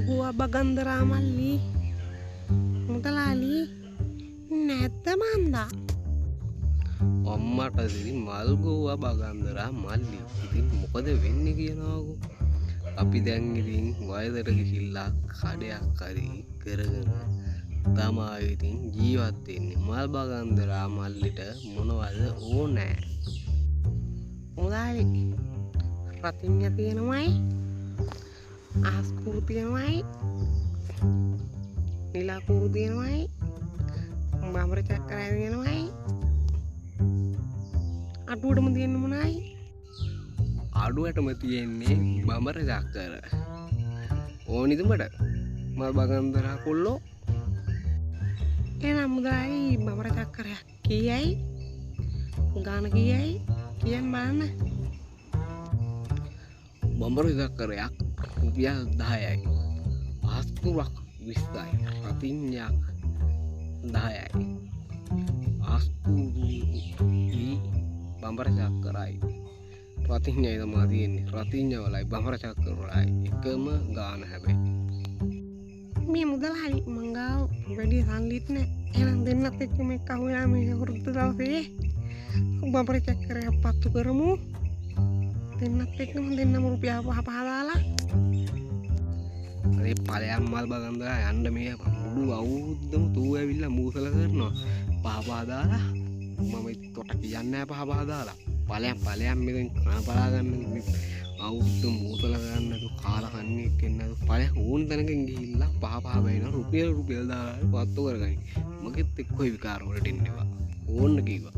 ගුව බගන්දරා මල්ලි මුදලාලි නැද්ද මන්දා අම්මට ඉතින් මල් ගෝවා බගන්දරා මල්ලි ඉතින් මොකද වෙන්නේ කියනවාකෝ අපි දැන් ඉතින් වයසට ගිහිල්ලා කඩයක් හරි කරගෙන තමයි ඉතින් ජීවත් වෙන්නේ මල් බගන්දරා මල්ලිට මොනවද ඕනේ මුදලාලි රතිඤ්ඤ තියෙනවයි ආස්කුරු තියෙනවයි නිලාකුරු තියෙනවයි බඹර චක්‍රය තියෙනවයි අඩුවටම තියෙන්නේ මොනවයි අඩුවටම තියෙන්නේ බඹර චක්‍ර ඕනිද මට මල් බගන්දරා කොල්ලෝ එහෙනම් මුදලාලි බඹර චක්‍රයක් කීයයි ගාන කීයයි කියන්න බලන්න බඹර චක්‍රයක් රුපියල් 10යි ආස්කුරක් 20යි රතිඤ්ඤයක් 10යි ආස්කුරු බඹර චක්‍රයි රතිඤ්ඤයි තමයි තියෙන්නේ රතිඤ්ඤ වලයි බඹර චක්‍ර වලයි එකම ගාන හැබැයි මේ මුදලාලි මංගාව වැඩි සල්ලිත් නෑ එහෙනම් දෙන්නත් එක්ක මේක අහුවෙලා මේ වෘද්ධ දවසේ බඹර චක්‍රය පත්තු කරමු දෙන්නත් එක්කම දෙන්නම රුපියල් 5 දාලා අනේ ඵලයන් මල් බගන්දරා යන්න මේ මුළු අවුරුද්දම තූ ඇවිල්ලා මූසල කරනවා 5 දාලා මම තොට කියන්නේ 5 දාලා ඵලයන් මෙතෙන් කන බලා ගන්න අවුරුද්ද මූසල කරන්න කාලා කන්නේ කෙන්නද ඵලයන් ඕන තැනකින් ගිහිල්ලා 5 වෙන රුපියල් දාලා පත්තු කරගනි මගෙත් එක්ක විකාර වලට එන්නවා ඕන්න කිව්වා